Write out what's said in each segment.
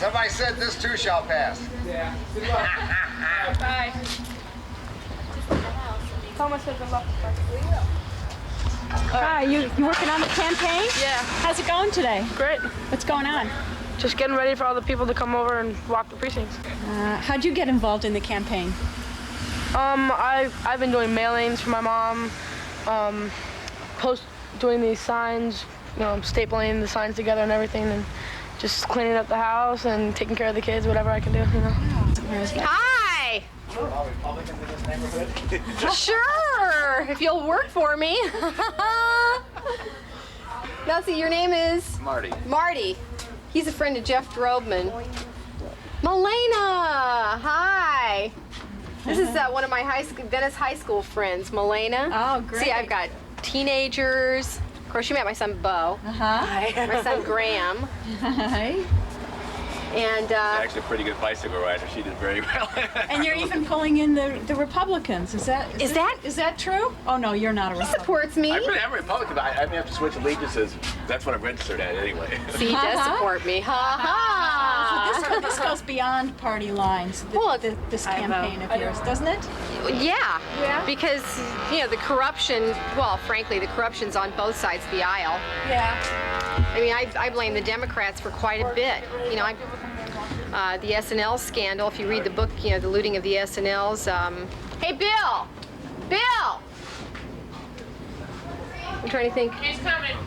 Somebody said this too shall pass. Yeah. Good luck. Bye. Thomas said good luck. Hi, you working on the campaign? Yeah. How's it going today? Great. What's going on? Just getting ready for all the people to come over and walk the precincts. How'd you get involved in the campaign? I've been doing mailings for my mom, doing these signs, stapling the signs together and everything, and just cleaning up the house and taking care of the kids, whatever I can do, Hi! Republicans in this neighborhood? Sure, if you'll work for me. Now, see, your name is? Marty. Marty. He's a friend of Jeff Drobman. Milena, hi. This is one of my Venice High School friends, Milena. Oh, great. See, I've got teenagers. Of course, you met my son, Bo. Hi. My son, Graham. Hi. And Actually a pretty good bicycle rider. She did very well. And you're even pulling in the Republicans. Is that true? Oh no, you're not a he Republican. supports me. I'm a Republican, but I may have to switch allegiances. That's what I'm registered at anyway. See, he does support me. Ha ha. So this goes beyond party lines. This campaign of yours, doesn't it? Yeah. Because the corruption. Well, frankly, the corruption's on both sides of the aisle. Yeah. I mean, I blame the Democrats for quite a bit. The S&L scandal. If you read the book, the looting of the S&Ls. Hey, Bill. Bill. I'm trying to think. He's coming.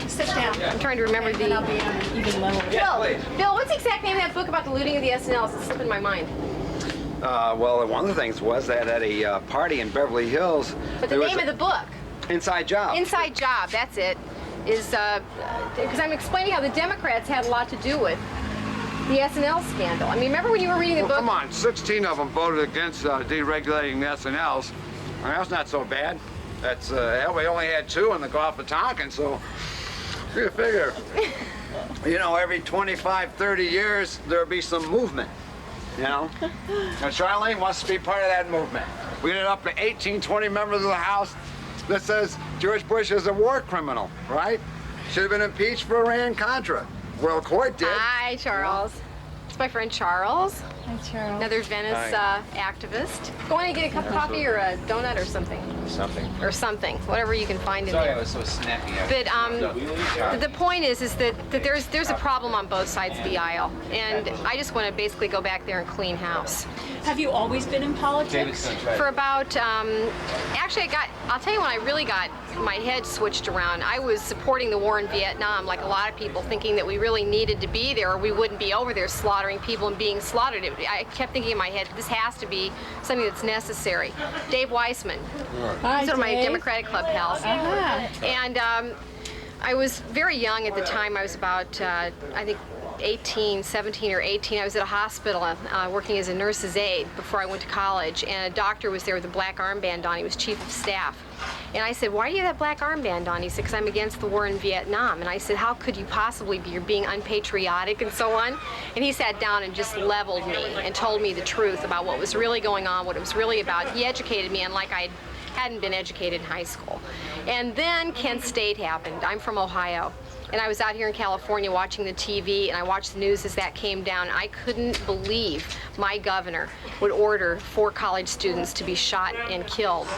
Sit down. I'm trying to remember And I'll be on an even level. Bill, what's the exact name of that book about the looting of the S&Ls? It's slipping my mind. Well, one of the things was that at a party in Beverly Hills, But the name of the book. Inside Job. Inside Job, that's it. Is because I'm explaining how the Democrats had a lot to do with the S&L scandal. I mean, remember when you were reading the book? Come on, 16 of them voted against deregulating the S&Ls. I mean, that's not so bad. That's we only had 2 in the Gulf of Tonkin, so you figure, every 25, 30 years there'll be some movement. And Charlene wants to be part of that movement. We ended up to 18, 20 members of the House that says George Bush is a war criminal, right? Should have been impeached for Iran-Contra. Well, court did. Hi, Charles. It's my friend Charles. Hi, Charles. Another Venice activist. Go in and get a cup of coffee or a donut or something. Or something. Whatever you can find in Sorry, there. I was so snappy. But the point is that there's a problem on both sides of the aisle, and I just want to basically go back there and clean house. Have you always been in politics? For about, actually I'll tell you when I really got my head switched around. I was supporting the war in Vietnam, like a lot of people, thinking that we really needed to be there or we wouldn't be over there slaughtering people and being slaughtered. I kept thinking in my head, this has to be something that's necessary. Dave Weissman. Hi, He's one of my Dave. Democratic Club pals. And I was very young at the time. I was about, I think, 17 or 18. I was at a hospital working as a nurse's aide before I went to college, and a doctor was there with a black armband on. He was chief of staff. And I said, why do you have that black armband on? He said, because I'm against the war in Vietnam. And I said, how could you possibly be? You're being unpatriotic and so on. And he sat down and just leveled me and told me the truth about what was really going on, what it was really about. He educated me unlike I hadn't been educated in high school. And then Kent State happened. I'm from Ohio. And I was out here in California watching the TV, and I watched the news as that came down. I couldn't believe my governor would order 4 college students to be shot and killed,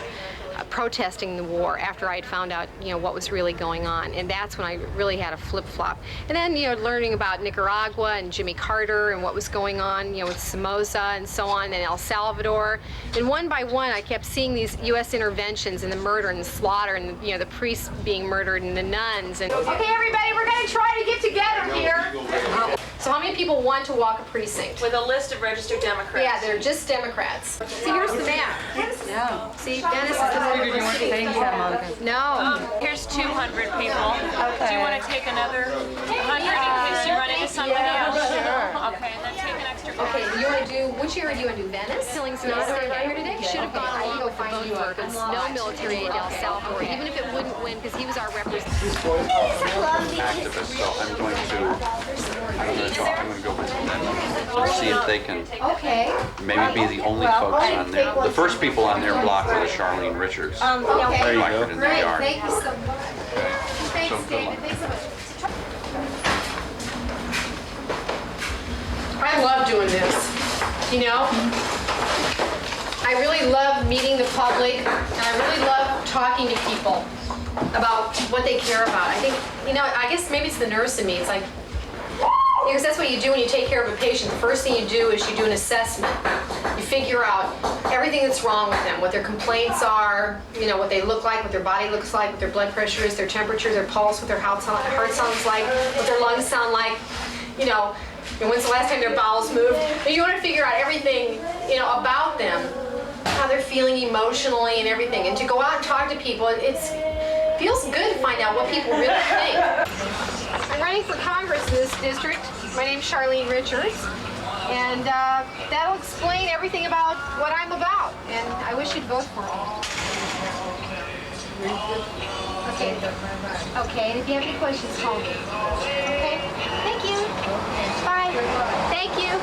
protesting the war after I'd found out, what was really going on. And that's when I really had a flip-flop. And then, learning about Nicaragua and Jimmy Carter and what was going on, with Somoza and so on, and El Salvador. And one by one, I kept seeing these U.S. interventions and the murder and the slaughter and, the priests being murdered and the nuns. And okay, everybody, we're going to try to get together here. So how many people want to walk a precinct? With a list of registered Democrats. Yeah, they're just Democrats. See, here's the map. No. See, Dennis is the No. Here's 200 people. Okay. Do you want to take another 100 in case you run into somebody else? Sure. Okay, and then take an extra. Okay, you want to do, which area do you want to do? Venice? Killings not here today? Should have gone along with the vote for no military aid to El Salvador, even if it wouldn't win, because he was our representative. Activist, so I'm going to go with them. See if they can maybe be the only folks on there. The first people on their block were the Charlene Richards. There you go. In the Great, yard. thank you so much. Thanks, So, David. Thanks so much. I love doing this, you know? I really love meeting the public, and I really love talking to people about what they care about. I think, you know, I guess maybe it's the nurse in me. It's like, because that's what you do when you take care of a patient. The first thing you do is you do an assessment. You figure out everything that's wrong with them, what their complaints are, you know, what they look like, what their body looks like, what their blood pressure is, their temperature, their pulse, what their heart sounds like, what their lungs sound like, you know, and when's the last time their bowels moved. And you want to figure out everything, you know, about them, how they're feeling emotionally and everything. And to go out and talk to people, it feels good to find out what people really think. I'm running for Congress in this district. My name's Charlene Richards, and that'll explain everything about what I'm about, and I wish you'd vote for me. Okay. Okay, and if you have any questions, call me. Okay? Thank you. Bye. Thank you.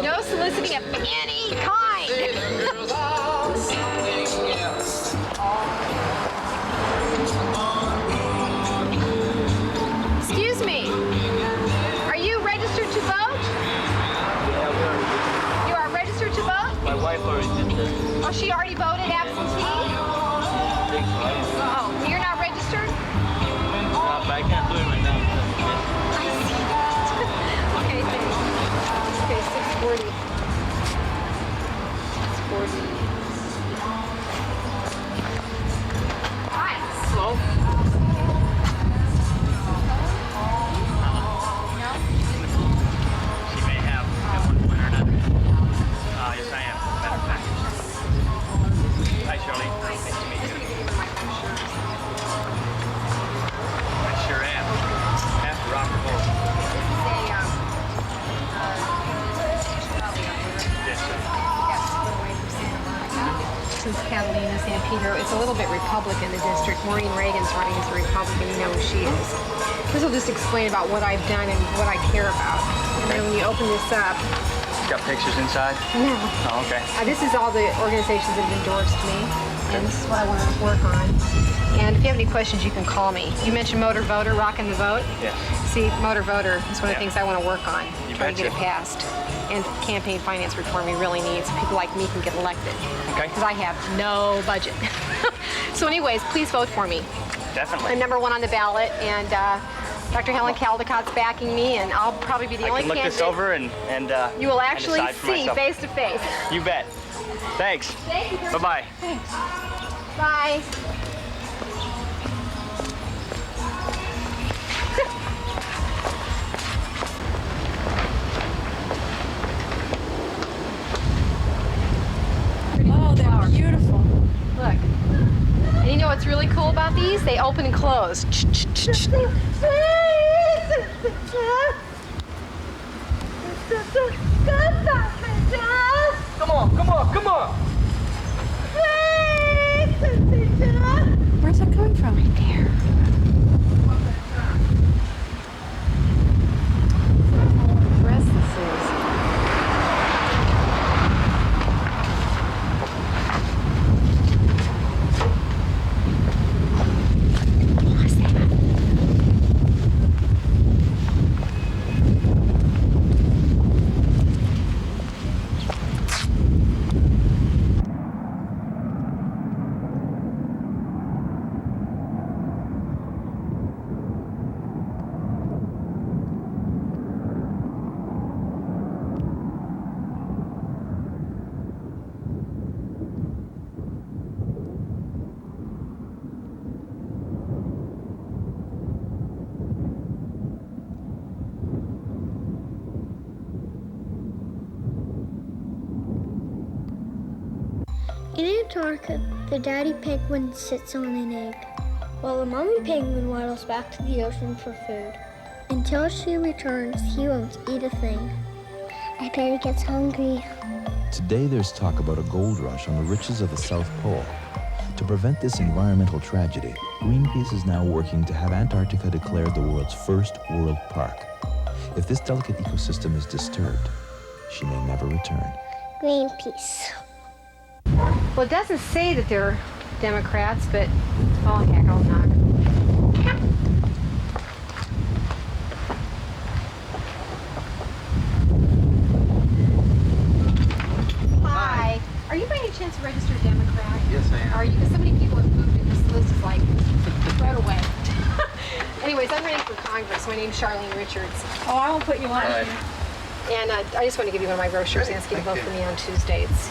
No soliciting of any kind. Excuse me. Are you registered to vote? You are registered to vote? My wife already did that. Oh, she already voted absentee? Oh, you're not registered? But I can't do it right now. I see that. Okay, thanks. Okay, 640. 640. Hi. Hello. She may have one point or another. Yes, I am. Matter of fact. Hi, Shirley. Nice to meet you. I sure am. Have to rock and roll. Yes, sir. Since Catalina, San Pedro, it's a little bit Republican, the district. Maureen Reagan's running as a Republican, you know who she is. This will just explain about what I've done and what I care about. And then when you open this up, Got pictures inside? no. Oh, okay. This is all the organizations that have endorsed me, and this is what I want to work on. And if you have any questions, you can call me. You mentioned Motor Voter, Rockin' the Vote. Yeah. See, Motor Voter is one of the Yeah. things I want to work on, You trying to get it betcha. passed. And campaign finance reform we really need so people like me can get elected. Okay. Because I have no budget. So anyways, please vote for me. Definitely. I'm #1 on the ballot, and Dr. Helen Caldicott's backing me, and I'll probably be the I only can look candidate this over and you will actually decide for see myself. face to face. You bet. Thanks. Thank you. Bye-bye. Bye. Oh, they're beautiful. Look. And you know what's really cool about these? They open and close. Come on, come on, come on. Where's that coming from? Right there. Dress this is. In Antarctica, the daddy penguin sits on an egg, while the mommy penguin waddles back to the ocean for food. Until she returns, he won't eat a thing. I bet he gets hungry. Today there's talk about a gold rush on the riches of the South Pole. To prevent this environmental tragedy, Greenpeace is now working to have Antarctica declared the world's first world park. If this delicate ecosystem is disturbed, she may never return. Greenpeace. Well, it doesn't say that they're Democrats, but oh heck, I'll knock. Hi. Are you by any chance a registered Democrat? Yes, I am. Are you? Because so many people have moved and this list is like right away. Anyways, I'm running for Congress. My name's Charlene Richards. Oh, I won't put you on. And I just want to give you one of my brochures and ask you to vote for me on Tuesday. It's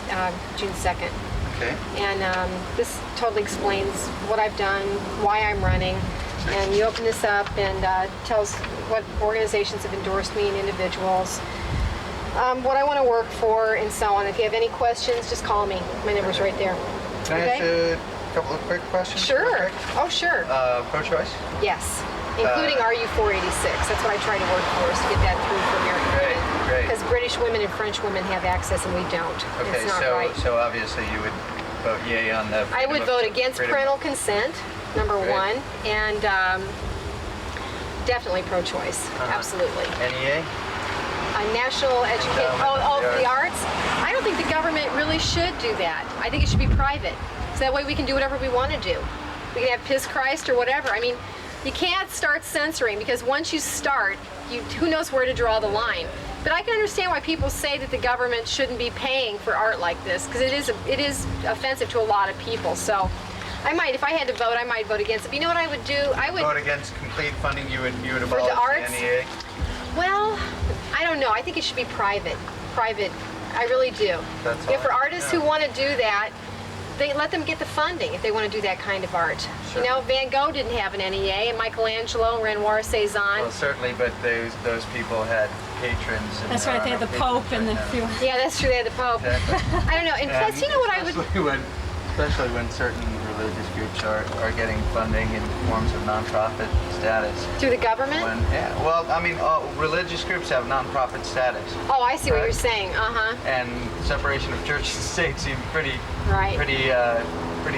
June 2nd. Okay. And this totally explains what I've done, why I'm running. And you open this up and tells what organizations have endorsed me and individuals, what I want to work for, and so on. If you have any questions, just call me. My number's right there. Can I ask a couple of quick questions? Sure. Oh, sure. Pro-choice? Yes. Including RU 486. That's what I try to work for, is to get that through for American women. Great. Because British women and French women have access and we don't. Okay, it's not right. so obviously you would vote yay on the... I would vote against parental consent, number one, and definitely pro-choice, absolutely. NEA? National education, the arts? I don't think the government really should do that. I think it should be private. So that way we can do whatever we want to do. We can have Piss Christ or whatever. I mean, you can't start censoring because once you start, who knows where to draw the line. But I can understand why people say that the government shouldn't be paying for art like this, because it is offensive to a lot of people. So I might, if I had to vote, I might vote against it. But you know what I would do? I would vote against complete funding. You would abolish the arts? the NEA? Well, I don't know. I think it should be private. Private. I really do. That's for artists who want to do that, they let them get the funding if they want to do that kind of art. Sure. You know, Van Gogh didn't have an NEA, and Michelangelo and Renoir Cezanne. Well, certainly, but those people had patrons. And That's right, they had the Pope and the few. Yeah, that's true, they had the Pope. Exactly. I don't know, and plus, you know what I would... Especially when certain religious groups are getting funding in forms of nonprofit status. Through the government? Well, I mean, religious groups have nonprofit status. Oh, I see what you're saying. And separation of church and state seems pretty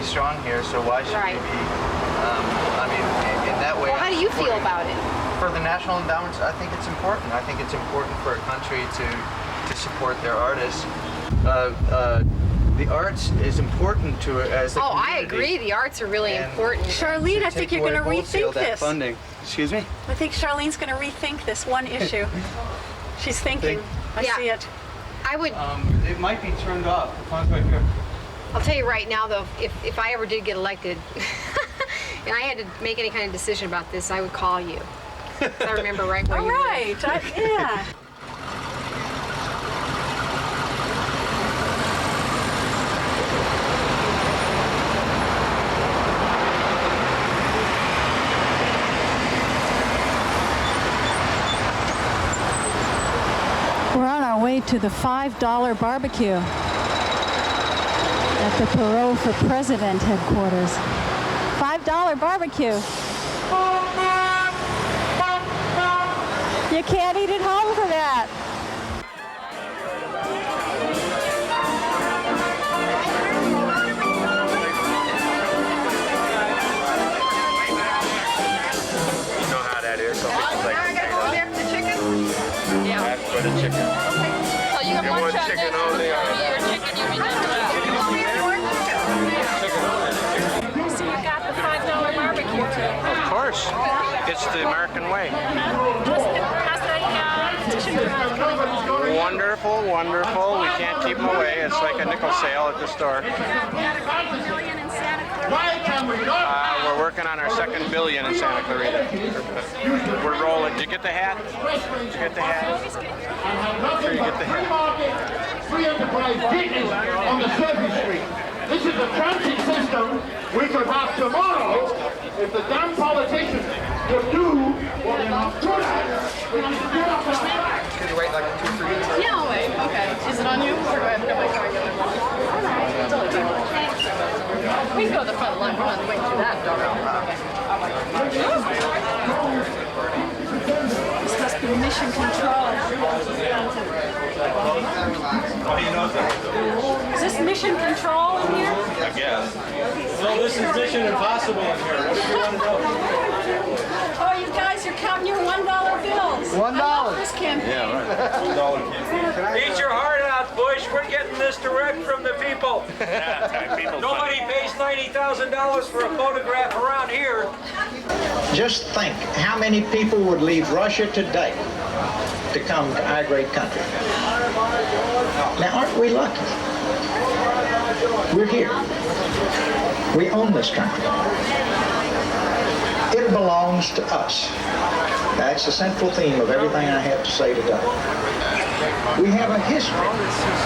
strong here. So why should we be? I mean, in that way. Well, how do you feel about it? For the national endowments, I think it's important. I think it's important for a country to support their artists. The arts is important to it as a community. I agree. The arts are really important. Charlene, I think you're going to rethink this. Funding. Excuse me? I think Charlene's going to rethink this one issue. She's thinking. I see it. I would. It might be turned off. The phone's right here. I'll tell you right now, though, if I ever did get elected, and I had to make any kind of decision about this, I would call you. I remember right where you were. All right. Yeah. We're on our way to the $5 barbecue at the Perot for President headquarters. $5 barbecue. You can't eat at home for that. You know how that is. Some people like I gotta go there for the chicken? Yeah. that's for the chicken. So you have You one want shot chicken this, only, or- your chicken, you mean just So you got the $5 barbecue too. Of course. It's the American way. Wonderful, wonderful. We can't keep them away. It's like a nickel sale at the store. We're working on our second billion in Santa Clarita. We're rolling. Did you get the hat? Did you get the hat? Sure you get the hat. Free enterprise business on the service street. This is a transit system we could have tomorrow if the damn politicians would do what they're not good at. Which is get off our back. Could you wait like 2-3 minutes? Yeah, I'll wait. Okay. Is it on you? Or do I have to go my car again? We can go to the front line. We're not waiting through that door. This must be mission control. Is this mission control in here? I guess. Well, this is Mission Impossible in here. What did you want to know? Oh, you guys are counting your $1 bills. $1. I love this campaign. Yeah, right. $1 campaign. Eat your heart out, Bush. We're getting this direct from the people. Nobody pays $90,000 for a photograph around here. Just think how many people would leave Russia today to come to our great country. Now, aren't we lucky? We're here. We own this country. It belongs to us. That's the central theme of everything I have to say today. We have a history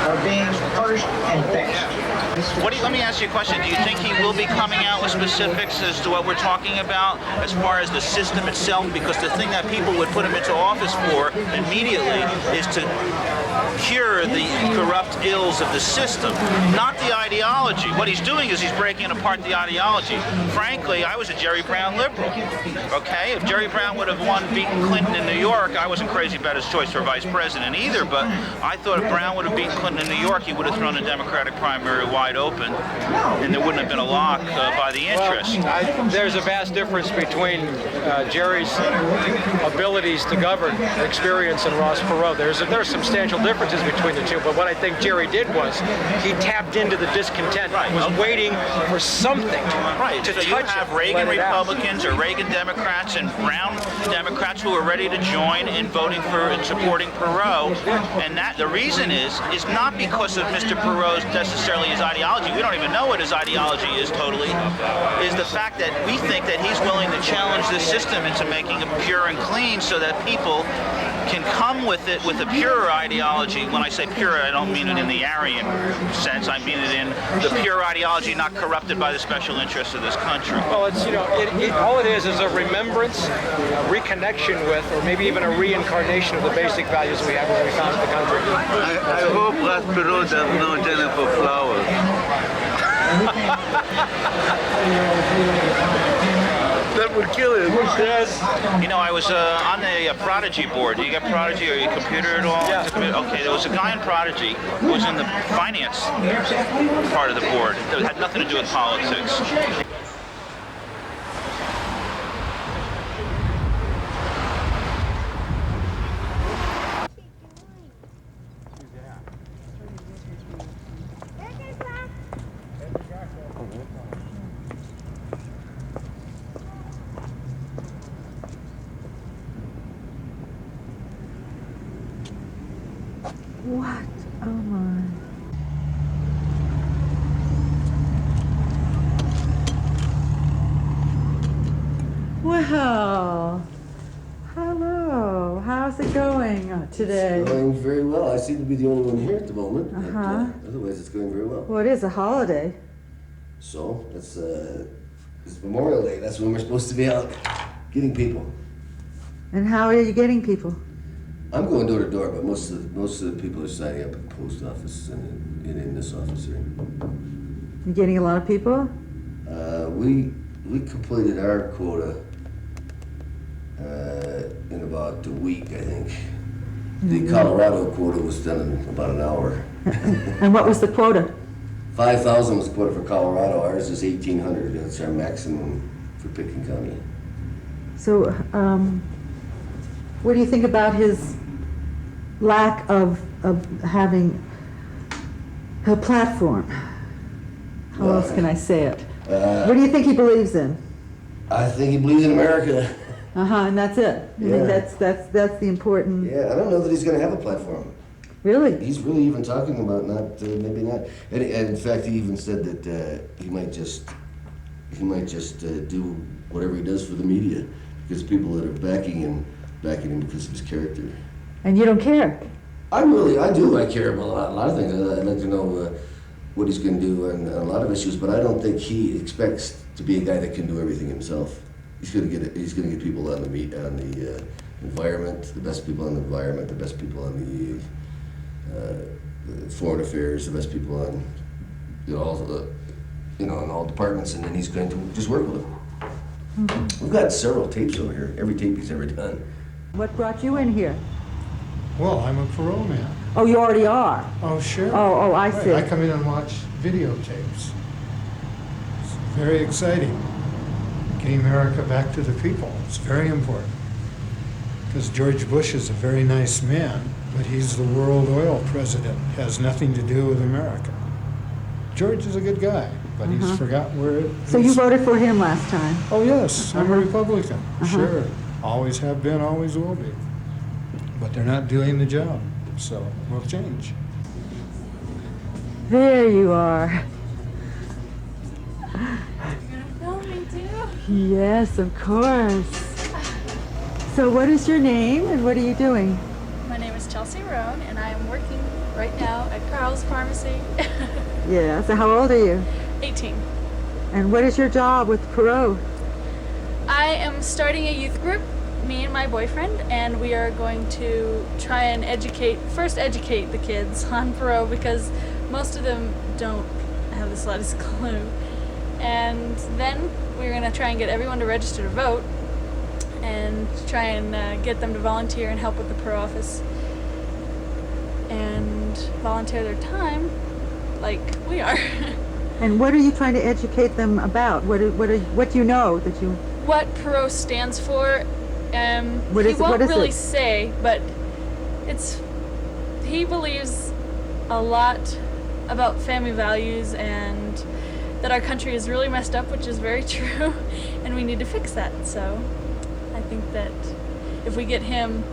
of being first and best. Let me ask you a question. Do you think he will be coming out with specifics as to what we're talking about as far as the system itself? Because the thing that people would put him into office for immediately is to cure the corrupt ills of the system, not the ideology. What he's doing is he's breaking apart the ideology. Frankly, I was a Jerry Brown liberal. Okay? If Jerry Brown would have beaten Clinton in New York, I wasn't crazy about his choice for vice president either, but I thought if Brown would have beaten Clinton in New York, he would have thrown the Democratic primary wide open, and there wouldn't have been a lock by the interest. Well, there's a vast difference between Jerry's abilities to govern, experience, and Ross Perot. There's substantial differences between the two, but what I think Jerry did was he tapped into the discontent, was waiting for something to so touch you have him, Reagan Republicans or Reagan Democrats and Brown Democrats who are ready to join in voting for and supporting Perot, and that the reason is not because of Mr. Perot's necessarily his ideology. We don't even know what his ideology is totally. Is the fact that we think that he's willing to challenge the system into making it pure and clean, so that people can come with it with a pure ideology. When I say pure, I don't mean it in the Aryan sense. I mean it in the pure ideology, not corrupted by the special interests of this country. Well, it's, all it is a remembrance, a reconnection with, or maybe even a reincarnation of the basic values we had when we founded the country. I hope Ross Perot doesn't know Jennifer Flowers. That would kill him. Yes. You know, I was on the Prodigy board. Do you get Prodigy or your computer at all? Yeah. Okay, there was a guy in Prodigy who was in the finance part of the board. It had nothing to do with politics. What? Oh my. Well, hello. How's it going today? It's going very well. I seem to be the only one here at the moment. Uh-huh. But, otherwise, it's going very well. Well, it is a holiday. So, it's Memorial Day. That's when we're supposed to be out getting people. And how are you getting people? I'm going door to door, but most of the people are signing up at the post office and in this office here. You getting a lot of people? We completed our quota in about a week, I think. The Colorado quota was done in about an hour. And what was the quota? 5,000 was the quota for Colorado. Ours is 1,800. That's our maximum for Pickens County. So, what do you think about his lack of having a platform? How else can I say it? What do you think he believes in? I think he believes in America. And that's it. I think that's the important. Yeah, I don't know that he's going to have a platform. Really? He's really even talking about maybe not. And in fact, he even said that he might just do whatever he does for the media, because people that are backing him because of his character. And you don't care? I do. I care about a lot of things. I'd like to know what he's going to do on a lot of issues, but I don't think he expects to be a guy that can do everything himself. He's going to get people on the environment, the best people on the environment, the best people on the foreign affairs, the best people on in all departments, and then he's going to just work with them. Mm-hmm. We've got several tapes over here. Every tape he's ever done. What brought you in here? Well, I'm a parole man. Oh, you already are? Oh, sure. Oh, I see. I come in and watch videotapes. very exciting. Getting America back to the people. It's very important. Because George Bush is a very nice man, but he's the world oil president. Has nothing to do with America. George is a good guy, but he's forgotten where it So you voted for him last time? Oh, yes. I'm a Republican. Sure. Always have been, always will be. But they're not doing the job, so we'll change. There you are. Film me too? Yes, of course. So what is your name and what are you doing? My name is Chelsea Roan, and I am working right now at Carl's Pharmacy. Yeah, so how old are you? 18. And what is your job with Perot? I am starting a youth group, me and my boyfriend, and we are going to try and educate the kids on Perot, because most of them don't have the slightest clue. And then we're going to try and get everyone to register to vote and try and get them to volunteer and help with the Perot office and volunteer their time like we are. And what are you trying to educate them about? What do you know that you... What Perot stands for, What he is it? won't What is really it? say, but he believes a lot about family values and that our country is really messed up, which is very true, and we need to fix that. So I think that if we get him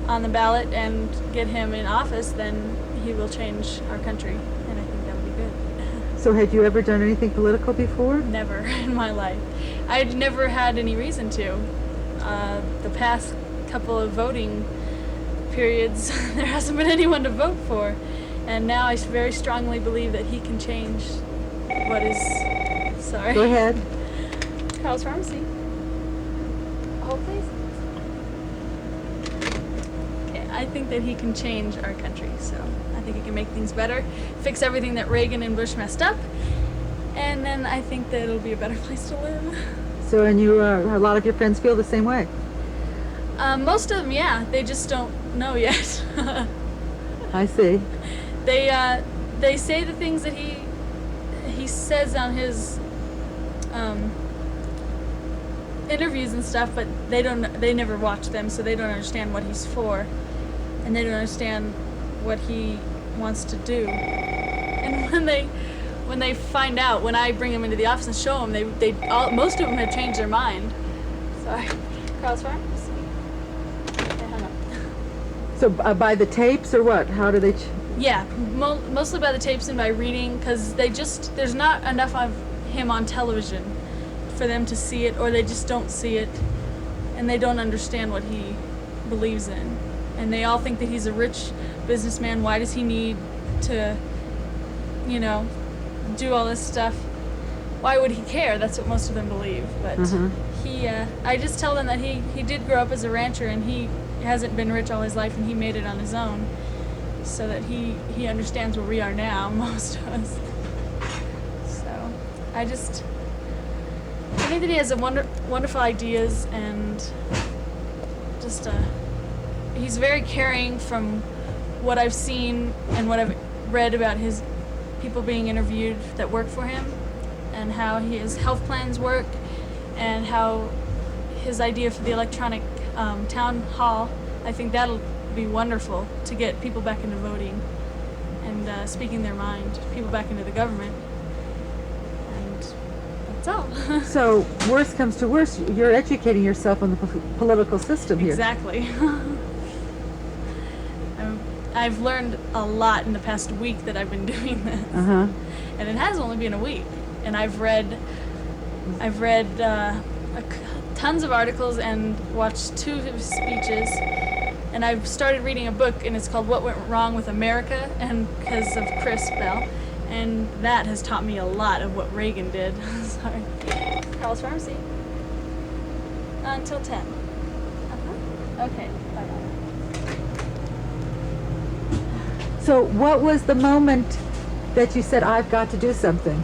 on the ballot and get him in office, then he will change our country, and I think that would be good. So had you ever done anything political before? Never in my life. I'd never had any reason to. The past couple of voting periods, there hasn't been anyone to vote for. And now I very strongly believe that he can change what is... Sorry. Go ahead. Carl's Pharmacy. Hold, please. Okay, I think that he can change our country, so I think he can make things better, fix everything that Reagan and Bush messed up, and then I think that it'll be a better place to live. So, and you, a lot of your friends feel the same way? Most of them, yeah. They just don't know yet. I see. They say the things that he says on his interviews and stuff, but they never watch them, so they don't understand what he's for, and they don't understand what he wants to do. And when they find out, when I bring them into the office and show them, most of them have changed their mind. Sorry. Carl's Farms? They hung up. So by the tapes or what? How do they... Yeah, mostly by the tapes and by reading, because there's not enough of him on television for them to see it, or they just don't see it, and they don't understand what he believes in. And they all think that he's a rich businessman. Why does he need to, do all this stuff? Why would he care? That's what most of them believe. But I just tell them that he did grow up as a rancher, and he hasn't been rich all his life, and he made it on his own, so that he understands where we are now, most of us. So I think that he has wonderful ideas, and just he's very caring from what I've seen and what I've read about his people being interviewed that work for him, and how his health plans work, and how his idea for the electronic town hall, I think that'll be wonderful to get people back into voting and speaking their mind, people back into the government. And that's all. So, worst comes to worst, you're educating yourself on the political system here. Exactly. I've learned a lot in the past week that I've been doing this. And it has only been a week. And I've read tons of articles and watched 2 of his speeches. And I've started reading a book, and it's called What Went Wrong with America, and because of Chris Bell. And that has taught me a lot of what Reagan did. Sorry. Carl's Pharmacy. Until 10. Okay, bye-bye. So what was the moment that you said, I've got to do something?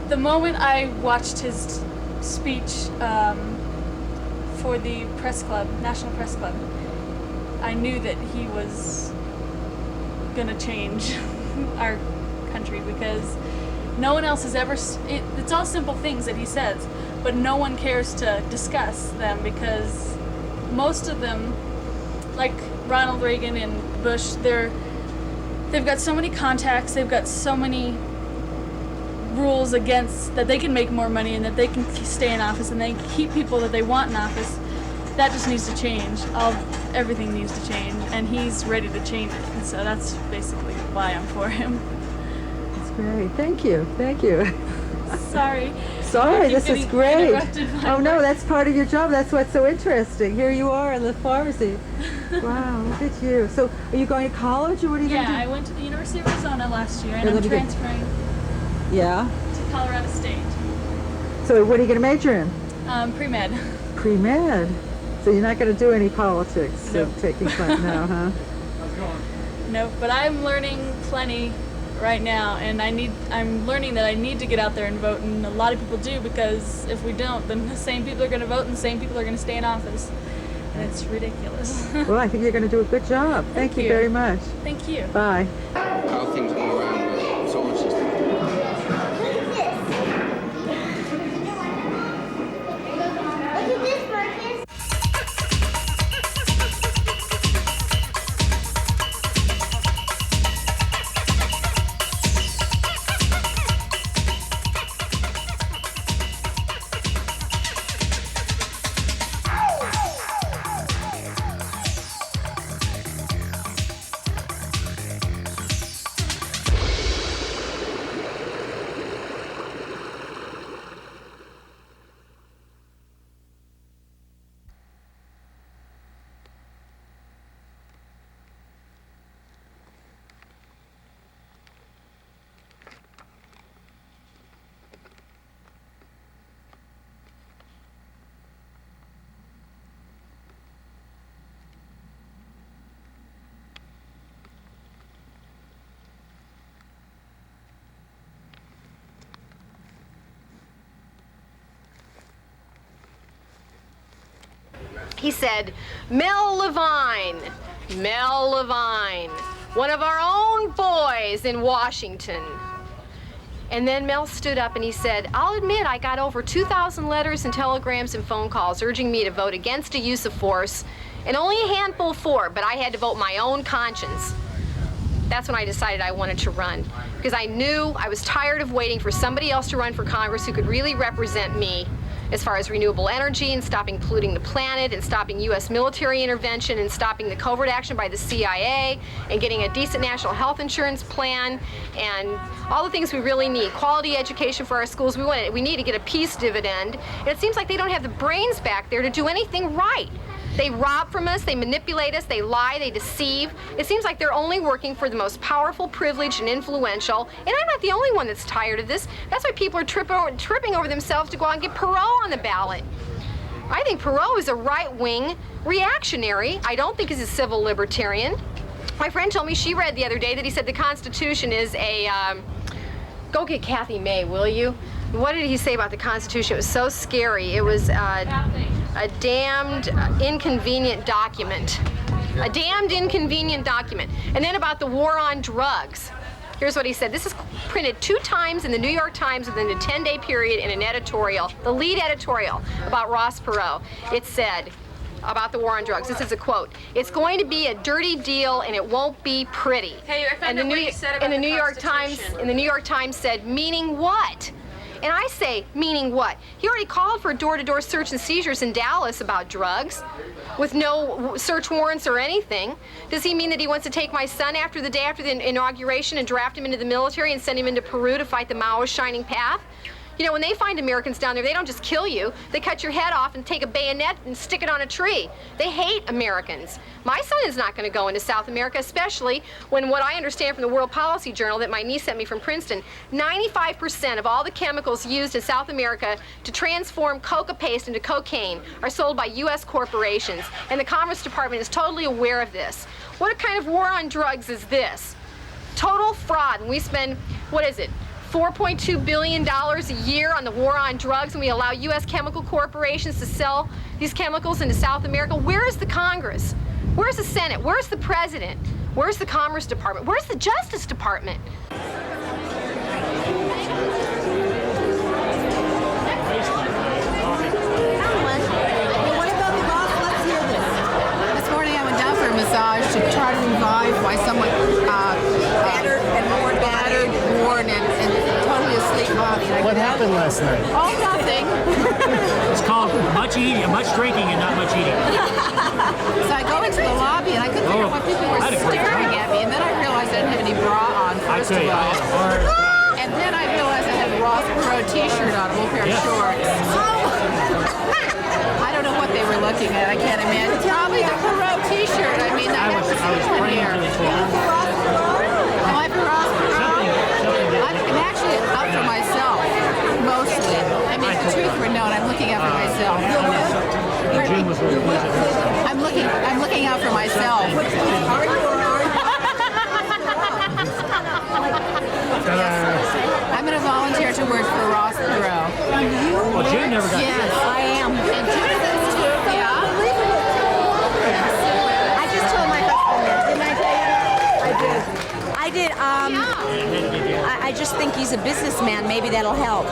The moment I watched his speech for the press club, National Press Club, I knew that he was gonna change our country, because no one else has ever, it's all simple things that he says, but no one cares to discuss them because most of them, like Ronald Reagan and Bush, they've got so many contacts, they've got so many rules against that they can make more money and that they can stay in office and they can keep people that they want in office. That just needs to change. Everything needs to change, and he's ready to change it. And so that's basically why I'm for him. That's great. Thank you. Thank you. Sorry. Sorry, this is great. Oh no, work. that's part of your job. That's what's so interesting. Here you are in the pharmacy. Wow, look at you. So are you going to college or what are you going to do? Yeah, I went to the University of Arizona last year and Yeah, I'm transferring Yeah. to Colorado State. So what are you going to major in? Pre-med. Pre-med. So you're not going to do any politics? Nope. Taking class now, huh? Nope, but I'm learning plenty right now, and I'm learning that I need to get out there and vote, and a lot of people do, because if we don't, then the same people are going to vote and the same people are going to stay in office, and it's ridiculous. Well, I think you're going to do a good job. Thank you very much. Thank you. Bye. How things go around the solar system. He said, Mel Levine, one of our own boys in Washington. And then Mel stood up and he said, I'll admit I got over 2,000 letters and telegrams and phone calls urging me to vote against a use of force, and only a handful for, but I had to vote my own conscience. That's when I decided I wanted to run, because I knew I was tired of waiting for somebody else to run for Congress who could really represent me as far as renewable energy and stopping polluting the planet and stopping U.S. military intervention and stopping the covert action by the CIA and getting a decent national health insurance plan and all the things we really need. Quality education for our schools. We need to get a peace dividend. And it seems like they don't have the brains back there to do anything right. They rob from us, they manipulate us, they lie, they deceive. It seems like they're only working for the most powerful, privileged, and influential. And I'm not the only one that's tired of this. That's why people are tripping over themselves to go out and get Perot on the ballot. I think Perot is a right-wing reactionary. I don't think he's a civil libertarian. My friend told me she read the other day that he said the Constitution is a, go get Kathy May, will you? What did he say about the Constitution? It was so scary. It was a damned inconvenient document. A damned inconvenient document. And then about the war on drugs. Here's what he said. This is printed 2 times in the New York Times within a 10-day period in an editorial, the lead editorial about Ross Perot. It said about the war on drugs. This is a quote. It's going to be a dirty deal and it won't be pretty. Hey, I found out what you said about the New York Times, and the New York Times said, meaning what? And I say, meaning what? He already called for door-to-door search and seizures in Dallas about drugs with no search warrants or anything. Does he mean that he wants to take my son after the day after the inauguration and draft him into the military and send him into Peru to fight the Maoist Shining Path? You know, when they find Americans down there, they don't just kill you. They cut your head off and take a bayonet and stick it on a tree. They hate Americans. My son is not going to go into South America, especially when what I understand from the World Policy Journal that my niece sent me from Princeton, 95% of all the chemicals used in South America to transform coca paste into cocaine are sold by U.S. corporations, and the Commerce Department is totally aware of this. What kind of war on drugs is this? Total fraud, and we spend, what is it? $4.2 billion a year on the war on drugs, and we allow U.S. chemical corporations to sell these chemicals into South America. Where is the Congress? Where's the Senate? Where's the President? Where's the Commerce Department? Where's the Justice Department? What happened last night? Oh, nothing. It's called much eating, much drinking, and not much eating. So I go into the lobby and I couldn't figure out what people were staring at me, and then I realized I didn't have any bra on, first of all. And then I realized I had a Ross Perot t-shirt on, a little pair of shorts. I don't know what they were looking at, I can't imagine. Probably the Perot t-shirt. I mean, I have to see in here. Am I for Ross Perot? I'm actually out for myself, mostly. I mean, the truth be known, I'm looking out for myself. I'm looking out for myself. I'm going to volunteer to work for Ross Perot. Well, Jim never got Yes, I am. And Judith is too. Yeah. I just told my husband, didn't I tell you? I did. I just think he's a businessman. Maybe that'll help.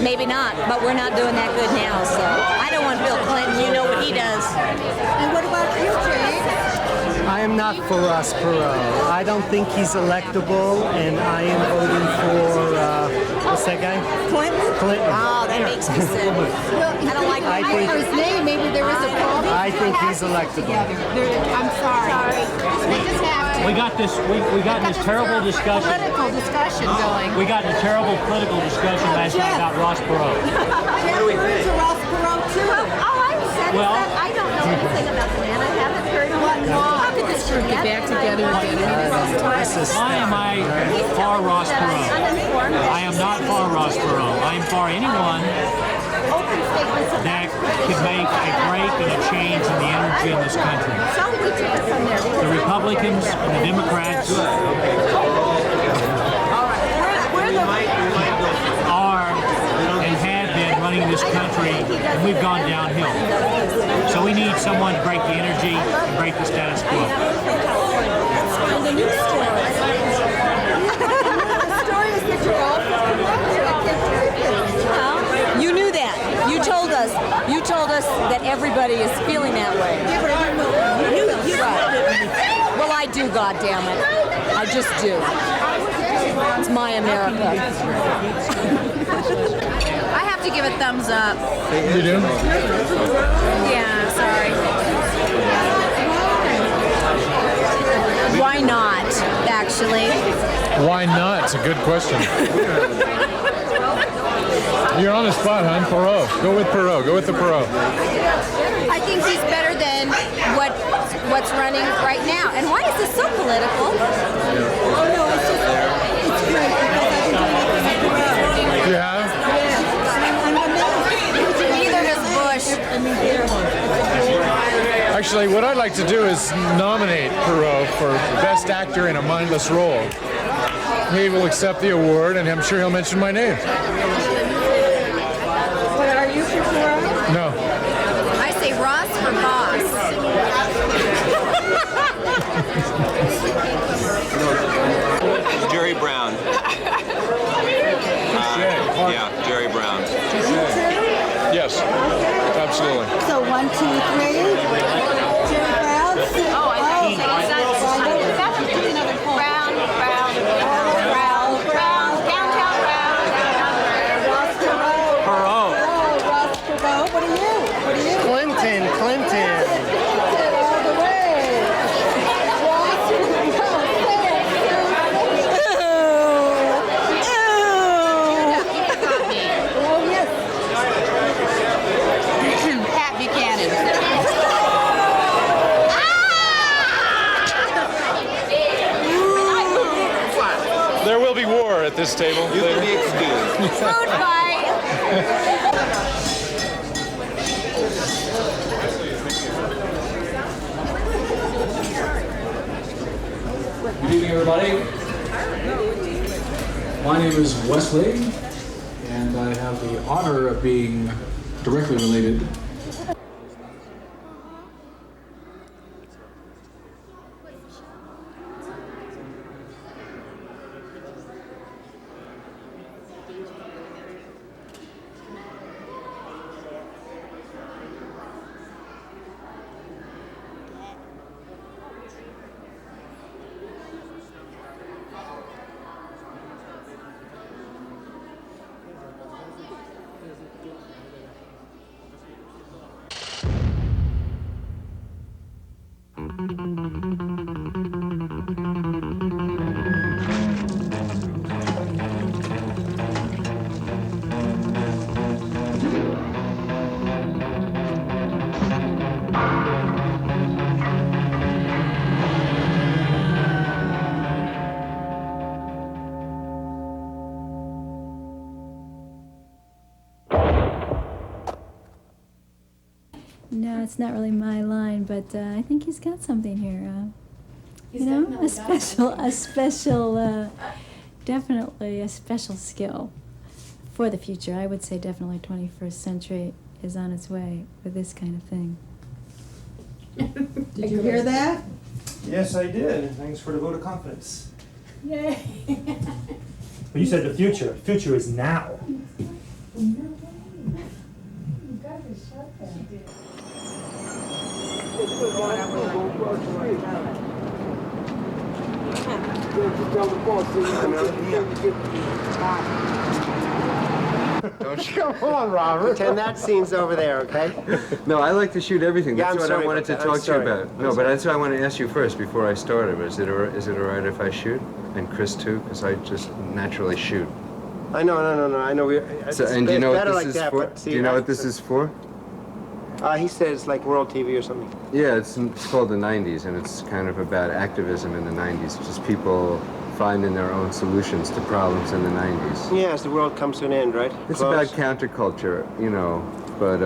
Maybe not, but we're not doing that good now, so. I don't want Bill Clinton. You know what he does. And what about you, James? I am not for Ross Perot. I don't think he's electable, and I am voting for, what's that guy? Clinton? Clinton. Oh, that makes me sick. I don't like his name. Maybe there is a problem. I think he's electable. I'm sorry. They just have to. We got this terrible discussion. Political discussion going. We got in a terrible political discussion last night about Ross Perot. What do we think? Ross Perot, too. All I'm saying is that I don't know anything about the man. I haven't heard of what. How could this group get back together again? Why am I for Ross Perot? I am not for Ross Perot. I am for anyone that could make a break and a change in the energy in this country. The Republicans and the Democrats are and have been running this country, and we've gone downhill. So we need someone to break the energy and break the status quo. The news story. The story is that you're all You knew that. You told us. You told us that everybody is feeling that way. Right. Well, I do, goddammit. I just do. It's my America. I have to give a thumbs up. You do? Yeah, sorry. Why not, actually? Why not? It's a good question. You're on the spot, hon. Perot. Go with Perot. Go with the Perot. I think he's better than what's running right now. And why is this so political? Oh no, it's just it's great because I've been doing it. You have? Neither does Bush. Actually, what I'd like to do is nominate Perot for Best Actor in a Mindless Role. He will accept the award, and I'm sure he'll mention my name. What are you for Perot? No. I say Ross for boss. Jerry Brown. Yeah, Jerry Brown. Yes, absolutely. So 1, 2, 3. Jerry Brown. Oh, I think Brown. Downtown Brown. Ross Perot. Perot. Oh, Ross Perot. What are you? Clinton. All the way. Ross Oh, yes. Pat Buchanan. There will be war at this table. You can be excused. Food fight. Good evening, everybody. My name is Wesley, and I have the honor of being directly related. No, it's not really my line, but I think he's got something here. You know, definitely a special skill for the future. I would say definitely 21st century is on its way with this kind of thing. Did you hear that? Yes, I did. Thanks for the vote of confidence. Yay. But you said the future. The future is now. Don't you? Come on, Robert. Pretend that scene's over there, okay? No, I like to shoot everything. Yeah, That's I'm what sorry I wanted to about that. talk I'm to you sorry. about. No, but that's what I want to ask you first before I started. Is it all right if I shoot? And Chris too, because I just naturally shoot. I know. I know. So, and do you know what better this like is that, for? but see, Do you know what this is for? He said it's like World TV or something. Yeah, it's called the 90s, and it's kind of about activism in the 90s. Just people finding their own solutions to problems in the 90s. Yeah, as the world comes to an end, right? It's Close. about counterculture, you know, but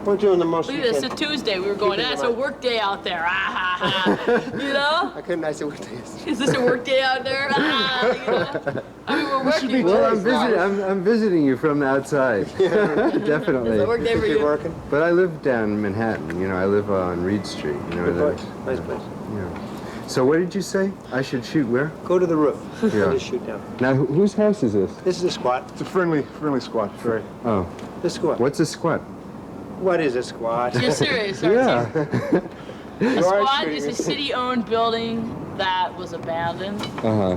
we're doing the most Look we at this, can. it's a Tuesday. We were going, Keeping that's them a up. work day out there. Ah, ha, ha. You know? I said what day is. Is this a work day out there? Ah, you know? I mean, we're working. well, I'm visiting you from the outside. Definitely. It's a work day for you. Working? But I live down in Manhattan. You know, I live on Reed Street. You know, Good place. Nice place. Yeah. So what did you say? I should shoot where? Go to the roof. Yeah. And just shoot down. Now, whose house is this? This is a squat. It's a friendly squat. Right. Oh. The squat. What's a squat? What is a squat? You're serious, aren't Yeah. you? A squad is a city-owned building that was abandoned, Uh-huh.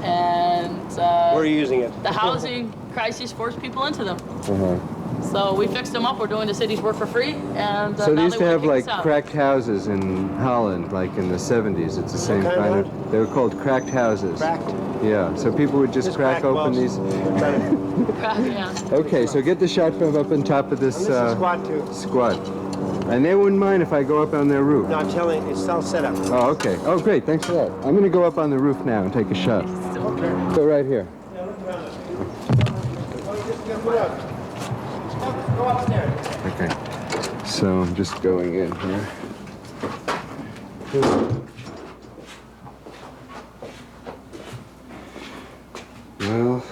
and We're using it. the housing crisis forced people into them. Uh-huh. So we fixed them up. We're doing the city's work for free, and So they now used to wanna have kick like us out. cracked houses in Holland, like in the 70s. It's the same kind kind of of. They were called cracked houses. Cracked? Yeah. So people would just crack open these. Yeah. Okay, so get the shot from up on top of this, And this is squat too. squat. And they wouldn't mind if I go up on their roof. No, I'm telling you, it's all set up. Oh, okay. Oh, great. Thanks for that. I'm going to go up on the roof now and take a shot. Okay. Go right here. Go upstairs. Okay. So I'm just going in here. Well,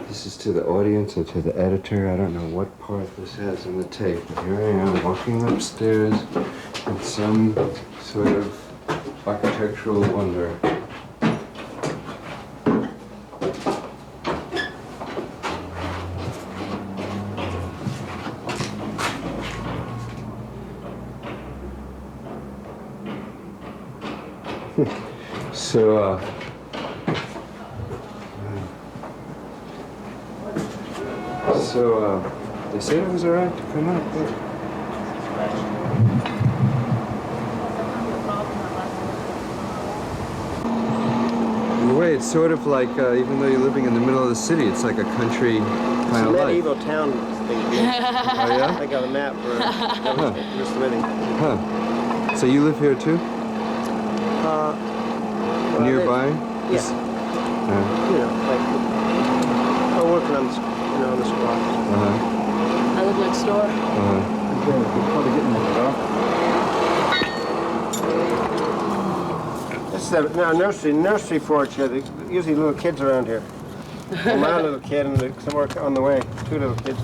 this is to the audience and to the editor. I don't know what part this has in the tape, but here I am walking upstairs in some sort of architectural wonder. So, they said it was all right to come up, but... In a way, it's sort of like, even though you're living in the middle of the city, it's like a country kind of It's a life. medieval town thing. Oh, yeah? I got a map where just living. Huh. So you live here too? Well, Nearby? Yeah. You know, like, I'm working on the, on the squad. Uh-huh. I live next door. Uh-huh. Probably getting This is a nursery porch here. There's usually little kids around here. My little kid and somewhere on the way. Two little kids.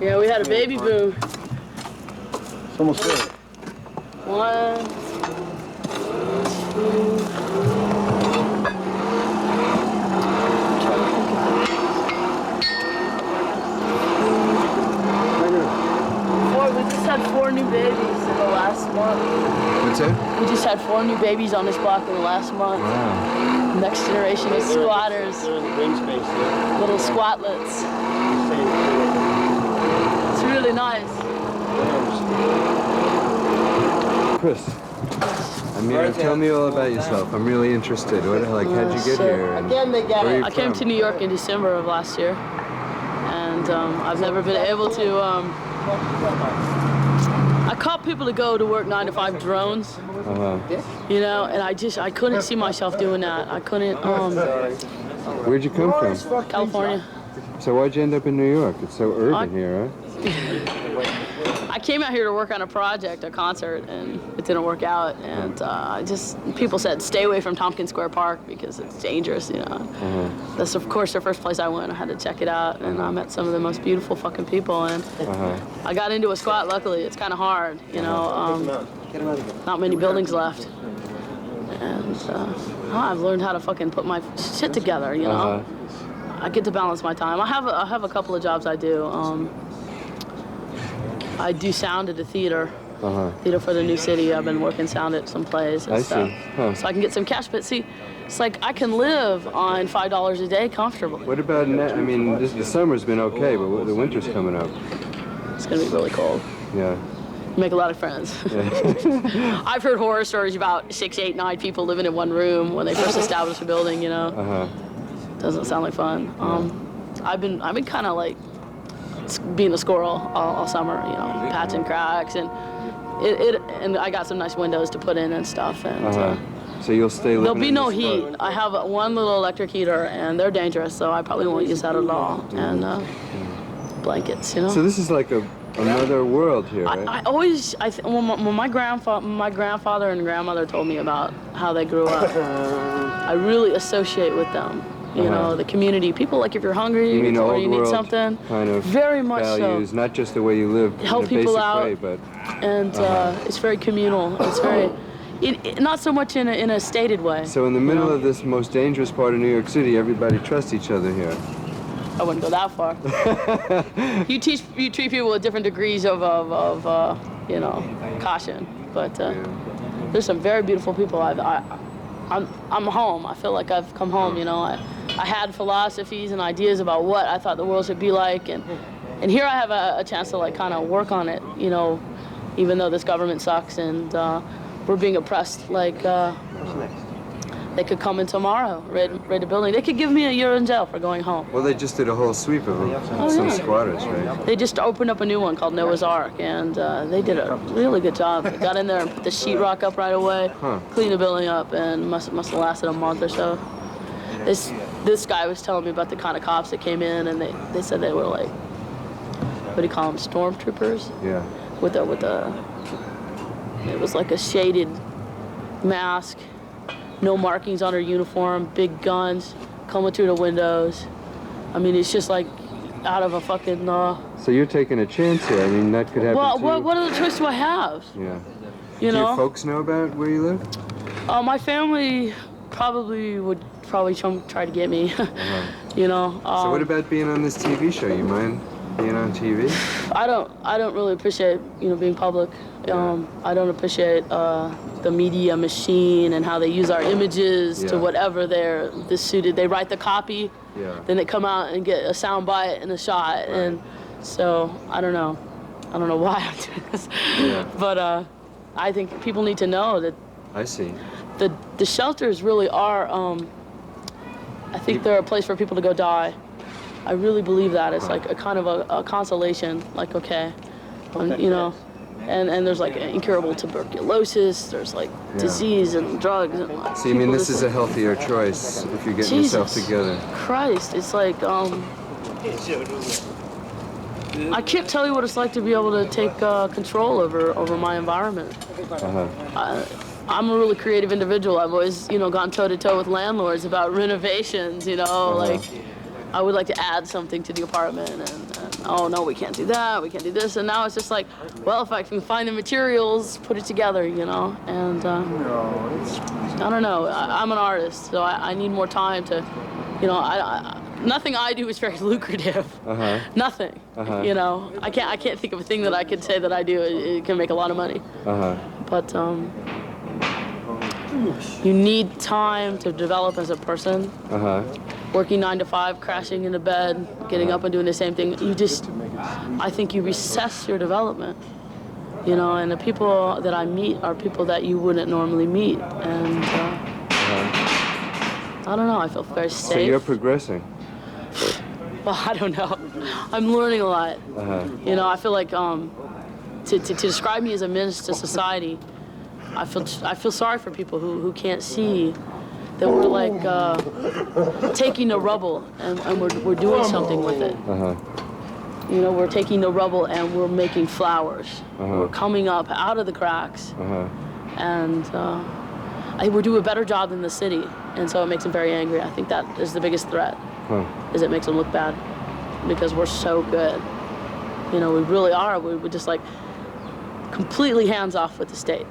Yeah, we had a baby boom. It's almost there. 1, 2. We just had 4 new babies in the last month. What's that? We just had 4 new babies on this block in the last month. Wow. Next generation of squatters. They're in the green space here. Little squatlets. It's really nice. Chris, tell me all about yourself. I'm really interested. How'd you get here? And Again, they got where are it. you I came from? to New York in December of last year, and I've never been able to. I caught people to go to work 9 to 5 drones, Uh-huh. you know, and I couldn't see myself doing that. I couldn't. Where'd you come from? California. So why'd you end up in New York? It's so urban here, huh? I came out here to work on a project, a concert, and it didn't work out. And people said, stay away from Tompkins Square Park because it's dangerous, you know. That's, of course, the first place I went. I had to check it out, and I met some of the most beautiful fucking people. And I got into a squat, luckily. It's kind of hard, you know. Not many buildings left. And I've learned how to fucking put my shit together, you know. I get to balance my time. I have a couple of jobs I do. I do sound at the theater. Theater for the New City. I've been working sound at some plays and stuff. So I can get some cash. But see, it's like I can live on $5 a day comfortably. What about, I mean, the summer's been okay, but the winter's coming up. It's going to be really cold. Yeah. Make a lot of friends. Yeah. I've heard horror stories about 6, 8, 9 people living in one room when they first established a building, you know. Doesn't sound like fun. I've been kind of like being a squirrel all summer, you know, patching cracks, and and I got some nice windows to put in and stuff. And so you'll stay living there'll be in no this heat. spot. I have one little electric heater, and they're dangerous, so I probably won't use that at all. And blankets, you know. So this is like another world here, right? When my grandfather and grandmother told me about how they grew up, I really associate with them. You know, the community. People, like, if you're hungry or you need something, kind of very much values, so. Not just the way you live Help in a people basic out, way, but and it's very communal. It's very, not so much in a stated way. So in the middle of this most dangerous part of New York City, everybody trusts each other here. I wouldn't go that far. You treat people with different degrees of you know, caution, but there's some very beautiful people. I'm home. I feel like I've come home, you know. I had philosophies and ideas about what I thought the world should be like, and here I have a chance to, like, kind of work on it, you know, even though this government sucks and we're being oppressed. Like, they could come in tomorrow, raid the building. They could give me a year in jail for going home. Well, they just did a whole sweep of some squatters, right? They just opened up a new one called Noah's Ark, and they did a really good job. They got in there and put the sheetrock up right away, cleaned the building up, and must have lasted a month or so. This guy was telling me about the kind of cops that came in, and they said they were like, what do you call them, stormtroopers? Yeah. With it was like a shaded mask, no markings on her uniform, big guns coming through the windows. I mean, it's just like out of a fucking. So you're taking a chance here. I mean, that could happen Well, too. what other choice do I have? Yeah. You Do know. your folks know about where you live? My family would try to get me. You know. So what about being on this TV show? You mind being on TV? I don't really appreciate, you know, being public. I don't appreciate the media machine and how they use our images to whatever they're suited. They write the copy, then they come out and get a sound bite and a shot, and so I don't know why I'm doing this, but I think people need to know that. I see. The shelters really are. I think they're a place for people to go die. I really believe that. It's like a kind of a consolation. Like, okay, you know. And there's like incurable tuberculosis, there's like disease and drugs. And like, so you mean this is a healthier choice if you're getting yourself together? Christ, it's like, I can't tell you what it's like to be able to take control over my environment. I'm a really creative individual. I've always, you know, gone toe-to-toe with landlords about renovations, you know, like I would like to add something to the apartment and oh no, we can't do that, we can't do this, and now it's just like, well, if I can find the materials, put it together, you know, and I don't know, I'm an artist, so I need more time to, you know, nothing I do is very lucrative, nothing, you know, I can't think of a thing that I could say that I do, it can make a lot of money, but you need time to develop as a person. Working 9 to 5, crashing into bed, getting up and doing the same thing. I think you recess your development, you know, and the people that I meet are people that you wouldn't normally meet. And I don't know, I feel very safe. So you're progressing. Well, I don't know. I'm learning a lot. You know, I feel like to describe me as a menace to society, I feel sorry for people who can't see that we're like taking the rubble and we're doing something with it. You know, we're taking the rubble and we're making flowers. We're coming up out of the cracks. And we're doing a better job than the city. And so it makes them very angry. I think that is the biggest threat, is it makes them look bad because we're so good. You know, we really are. We're just like completely hands off with the state.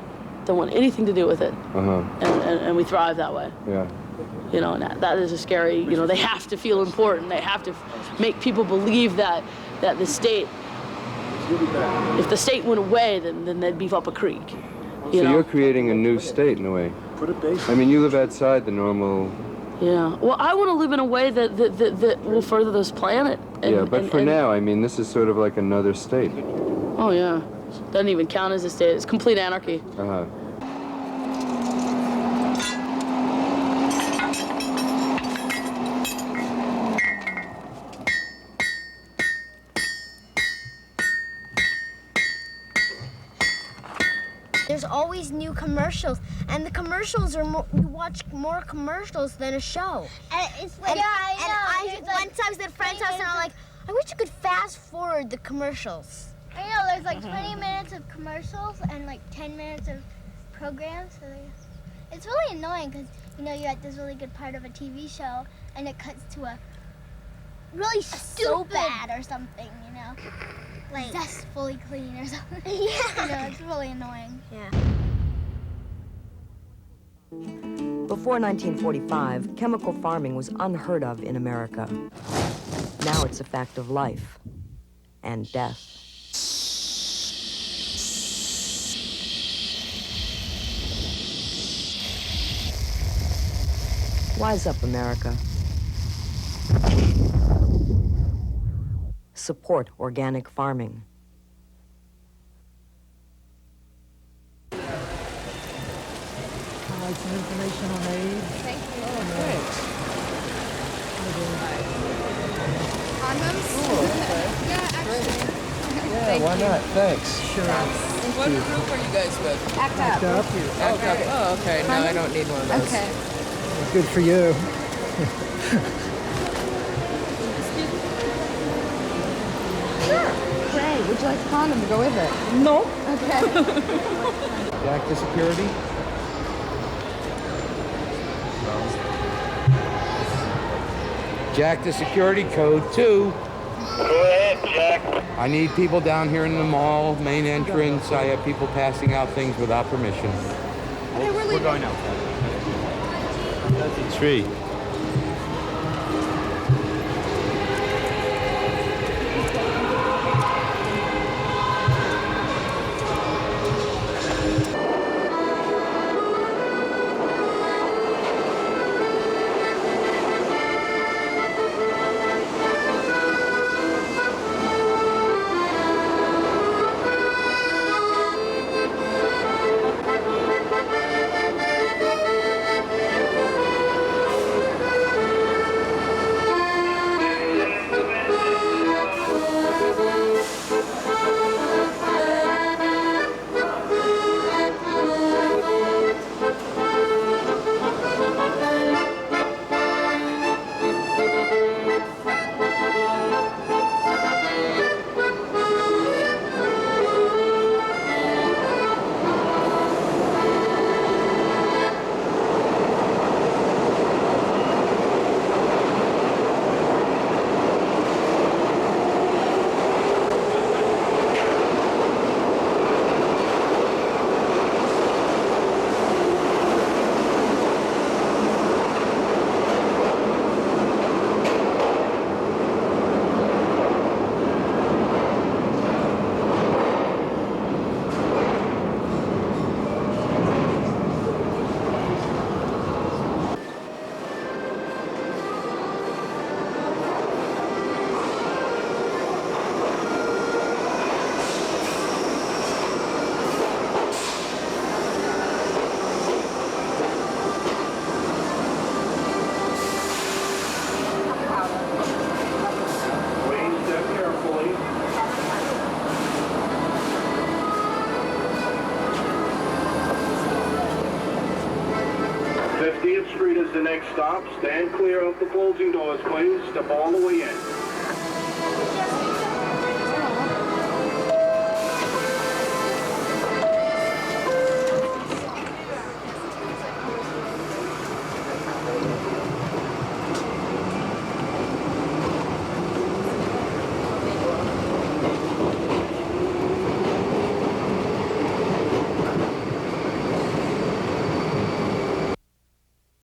Don't want anything to do with it. And we thrive that way. Yeah. You know, and that is a scary, you know, they have to feel important. They have to make people believe that the state, if the state went away, then they'd beef up a creek. So you're creating a new state in a way. I mean, you live outside the normal. Yeah. Well, I want to live in a way that will further this planet. Yeah, but for now, I mean, this is sort of like another state. Oh, yeah. Doesn't even count as a state. It's complete anarchy. There's always new commercials, and the commercials are more, you watch more commercials than a show. And it's like, once I was at a friend's house, and I'm like, I wish you could fast forward the commercials. I know, there's like 20 minutes of commercials and like 10 minutes of programs. So it's really annoying because, you know, you're at this really good part of a TV show, and it cuts to a really stupid ad or something, you know? Like zestfully clean or something. Yeah. You know, it's really annoying. Yeah. Before 1945, chemical farming was unheard of in America. Now it's a fact of life and death. Wise up, America. Support organic farming. I'd like some information on AIDS. Thank you. Oh, thanks. Condoms? Oh, okay. Yeah, actually. Yeah, Thank why you. not? Thanks. Sure. What group are you guys with? ACT UP. ACT UP. ACT UP. Oh, okay. No, I don't need one of those. Okay. Good for you. Sure. Great. Would you like a condom to go with it? No. Okay. Jack to security. Jack to security, code 2. Go ahead, Jack. I need people down here in the mall, main entrance. I have people passing out things without permission. Okay, we're leaving. going out. That's a tree. Street is the next stop. Stand clear of the closing doors, please. Step all the way in.